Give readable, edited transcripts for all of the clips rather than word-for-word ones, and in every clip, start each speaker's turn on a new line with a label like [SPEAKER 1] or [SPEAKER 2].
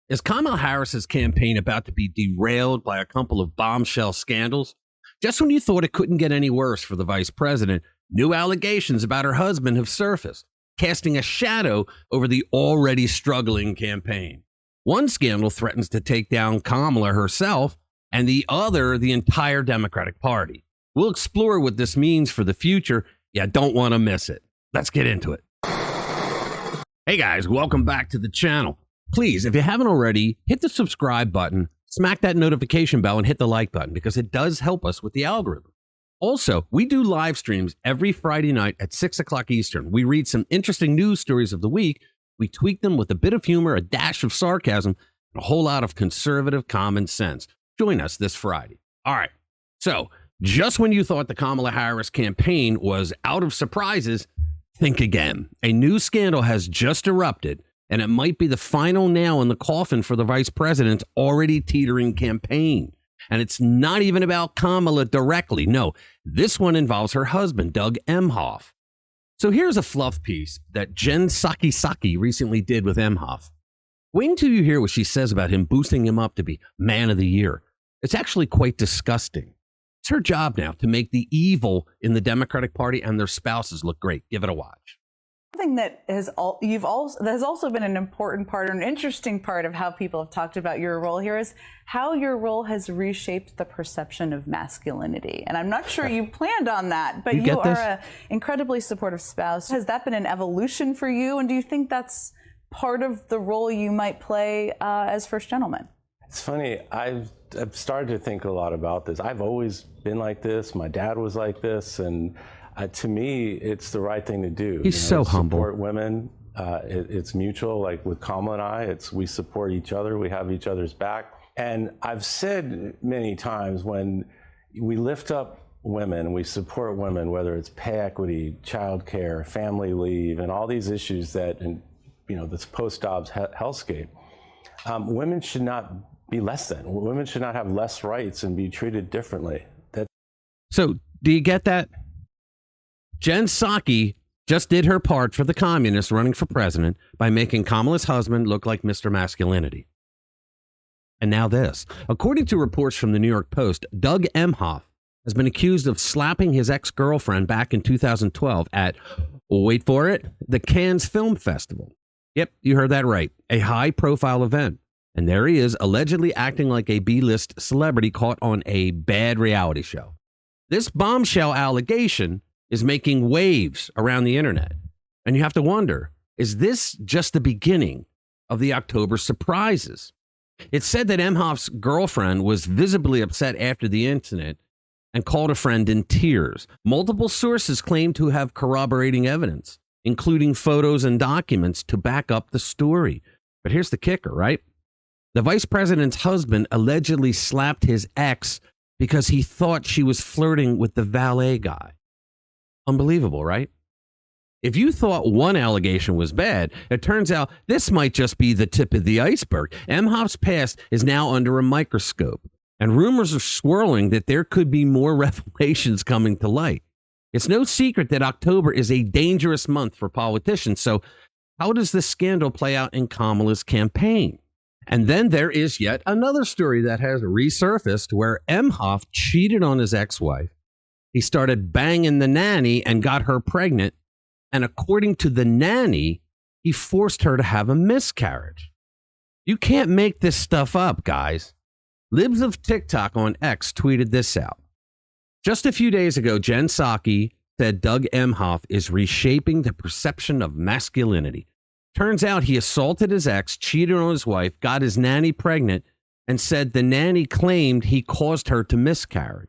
[SPEAKER 1] Is Kamala Harris's campaign about to be derailed by a couple of bombshell scandals? Just when you thought it couldn't get any worse for the vice president, new allegations about her husband have surfaced, casting a shadow over the already struggling campaign. One scandal threatens to take down Kamala herself, and the other, the entire Democratic Party. We'll explore what this means for the future. You don't want to miss it. Let's get into it. Hey guys, welcome back to the channel. Please, if you haven't already, hit the subscribe button, smack that notification bell, and hit the like button because it does help us with the algorithm. Also, we do live streams every Friday night at 6 o'clock Eastern. We read some interesting news stories of the week. We tweak them with a bit of humor, a dash of sarcasm, and a whole lot of conservative common sense. Join us this Friday. All right. So, just when you thought the Kamala Harris campaign was out of surprises, think again. A new scandal has just erupted, and it might be the final nail in the coffin for the vice president's already teetering campaign. And it's not even about Kamala directly. No, this one involves her husband, Doug Emhoff. So here's a fluff piece that Jen Psaki recently did with Emhoff. Wait until you hear what she says about him boosting him up to be man of the year. It's actually quite disgusting. It's her job now to make the evil in the Democratic Party and their spouses look great. Give it a watch.
[SPEAKER 2] Something that has also been an important part or an interesting part of how people have talked about your role here is how your role has reshaped the perception of masculinity. And I'm not sure you planned on that, but you are an incredibly supportive spouse. Has that been an evolution for you? And do you think that's part of the role you might play as first gentleman?
[SPEAKER 3] It's funny, I've started to think a lot about this. I've always been like this. My dad was like this. And to me, it's the right thing to do.
[SPEAKER 1] He's so humble.
[SPEAKER 3] Support women. It's mutual. Like with Kamala and I, we support each other. We have each other's back. And I've said many times when we lift up women, we support women, whether it's pay equity, childcare, family leave, and all these issues that, this post-Dobbs hellscape, women should not be less than. Women should not have less rights and be treated differently.
[SPEAKER 1] So do you get that? Jen Psaki just did her part for the communists running for president by making Kamala's husband look like Mr. Masculinity. And now this. According to reports from the New York Post, Doug Emhoff has been accused of slapping his ex-girlfriend back in 2012 at, wait for it, the Cannes Film Festival. Yep, you heard that right. A high-profile event. And there he is, allegedly acting like a B-list celebrity caught on a bad reality show. This bombshell allegation is making waves around the internet. And you have to wonder, is this just the beginning of the October surprises? It's said that Emhoff's girlfriend was visibly upset after the incident and called a friend in tears. Multiple sources claim to have corroborating evidence, including photos and documents to back up the story. But here's the kicker, right? The vice president's husband allegedly slapped his ex because he thought she was flirting with the valet guy. Unbelievable, right? If you thought one allegation was bad, it turns out this might just be the tip of the iceberg. Emhoff's past is now under a microscope, and rumors are swirling that there could be more revelations coming to light. It's no secret that October is a dangerous month for politicians, so how does this scandal play out in Kamala's campaign? And then there is yet another story that has resurfaced where Emhoff cheated on his ex-wife. He started banging the nanny and got her pregnant. And according to the nanny, he forced her to have a miscarriage. You can't make this stuff up, guys. Libs of TikTok on X tweeted this out. Just a few days ago, Jen Psaki said Doug Emhoff is reshaping the perception of masculinity. Turns out he assaulted his ex, cheated on his wife, got his nanny pregnant, and said the nanny claimed he caused her to miscarry.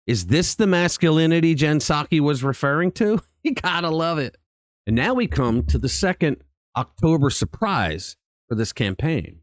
[SPEAKER 1] Is this the masculinity Jen Psaki was referring to? You gotta love it. And now we come to the second October surprise for this campaign.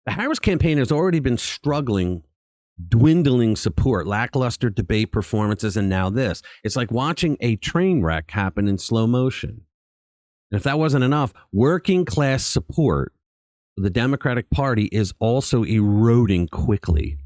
[SPEAKER 1] The Harris campaign has already been struggling, dwindling support, lackluster debate performances, and now this. It's like watching a train wreck happen in slow motion. And if that wasn't enough, working class support for the Democratic Party is also eroding quickly.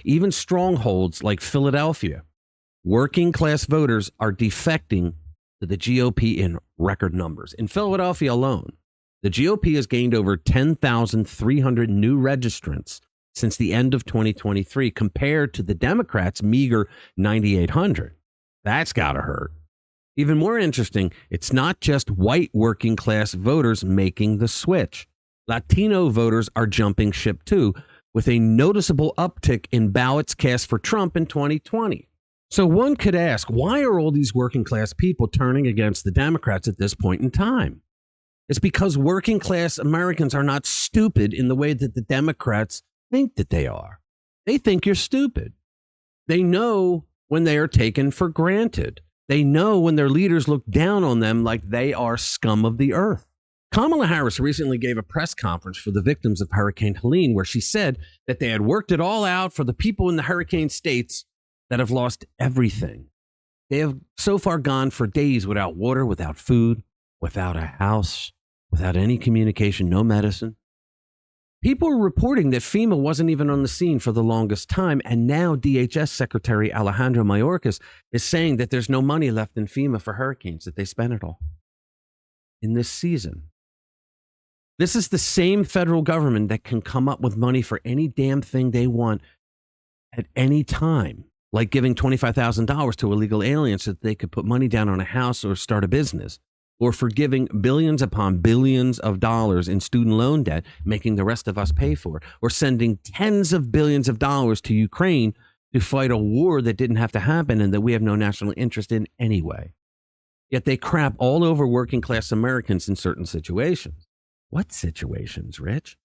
[SPEAKER 1] Even strongholds like Philadelphia, working class voters are defecting to the GOP in record numbers. In Philadelphia alone, The GOP has gained over 10,300 new registrants since the end of 2023 compared to the Democrats' meager 9,800. That's got to hurt. Even more interesting, it's not just white working class voters making the switch. Latino voters are jumping ship too, with a noticeable uptick in ballots cast for Trump in 2020. So one could ask, why are all these working class people turning against the Democrats at this point in time? It's because working class Americans are not stupid in the way that the Democrats think that they are. They think you're stupid. They know when they are taken for granted. They know when their leaders look down on them like they are scum of the earth. Kamala Harris recently gave a press conference for the victims of Hurricane Helene, where she said that they had worked it all out for the people in the hurricane states that have lost everything. They have so far gone for days without water, without food, without a house, without any communication, no medicine. People are reporting that FEMA wasn't even on the scene for the longest time, and now DHS Secretary Alejandro Mayorkas is saying that there's no money left in FEMA for hurricanes, that they spent it all in this season. This is the same federal government that can come up with money for any damn thing they want at any time, like giving $25,000 to illegal aliens so that they could put money down on a house or start a business, or for giving billions upon billions of dollars in student loan debt, making the rest of us pay for it, or sending tens of billions of dollars to Ukraine to fight a war that didn't have to happen and that we have no national interest in anyway. Yet they crap all over working class Americans in certain situations. What situations, Rich?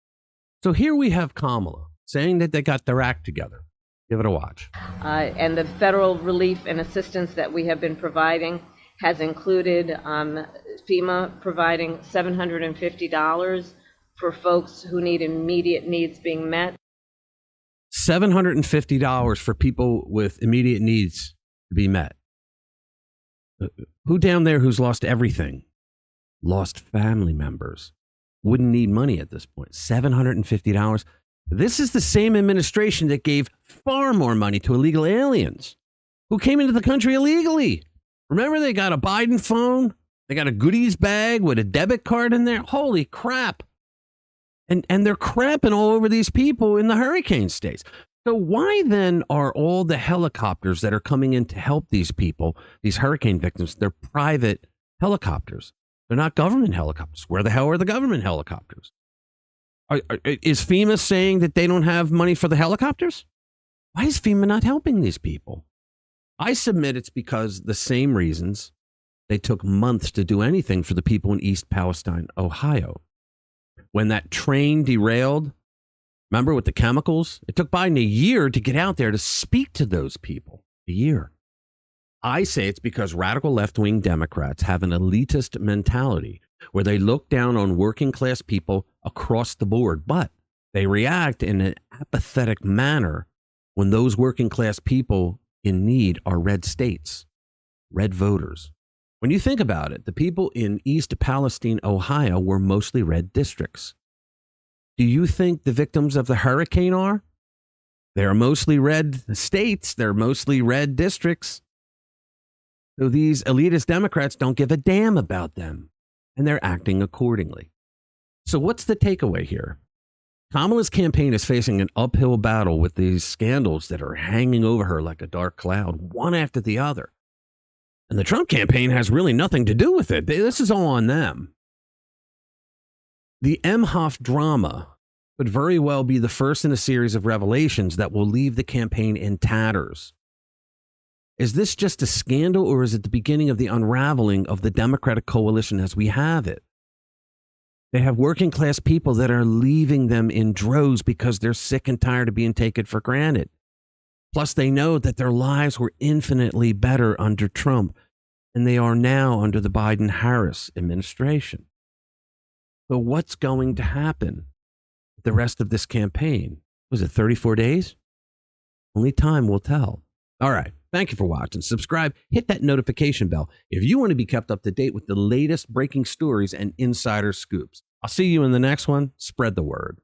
[SPEAKER 1] So here we have Kamala saying that they got their act together. Give it a watch.
[SPEAKER 4] And the federal relief and assistance that we have been providing has included FEMA providing $750 for folks who need immediate needs being met.
[SPEAKER 1] $750 for people with immediate needs to be met. Who down there who's lost everything, lost family members, wouldn't need money at this point? $750. This is the same administration that gave far more money to illegal aliens who came into the country illegally. Remember, they got a Biden phone. They got a goodies bag with a debit card in there. Holy crap. And they're crapping all over these people in the hurricane states. So why then are all the helicopters that are coming in to help these people, these hurricane victims, they're private helicopters? They're not government helicopters. Where the hell are the government helicopters? Is FEMA saying that they don't have money for the helicopters? Why is FEMA not helping these people? I submit it's because the same reasons they took months to do anything for the people in East Palestine, Ohio. When that train derailed, remember with the chemicals? It took Biden a year to get out there to speak to those people. A year. I say it's because radical left-wing Democrats have an elitist mentality where they look down on working class people across the board, but they react in an apathetic manner when those working class people in need are red states, red voters. When you think about it, the people in East Palestine, Ohio were mostly red districts. Do you think the victims of the hurricane are? They're mostly red states. They're mostly red districts. So these elitist Democrats don't give a damn about them, and they're acting accordingly. So what's the takeaway here? Kamala's campaign is facing an uphill battle with these scandals that are hanging over her like a dark cloud, one after the other. And the Trump campaign has really nothing to do with it. This is all on them. The Emhoff drama could very well be the first in a series of revelations that will leave the campaign in tatters. Is this just a scandal, or is it the beginning of the unraveling of the Democratic coalition as we have it? They have working class people that are leaving them in droves because they're sick and tired of being taken for granted. Plus, they know that their lives were infinitely better under Trump than they are now under the Biden-Harris administration. So what's going to happen with the rest of this campaign? Was it 34 days? Only time will tell. All right. Thank you for watching. Subscribe, hit that notification bell if you want to be kept up to date with the latest breaking stories and insider scoops. I'll see you in the next one. Spread the word.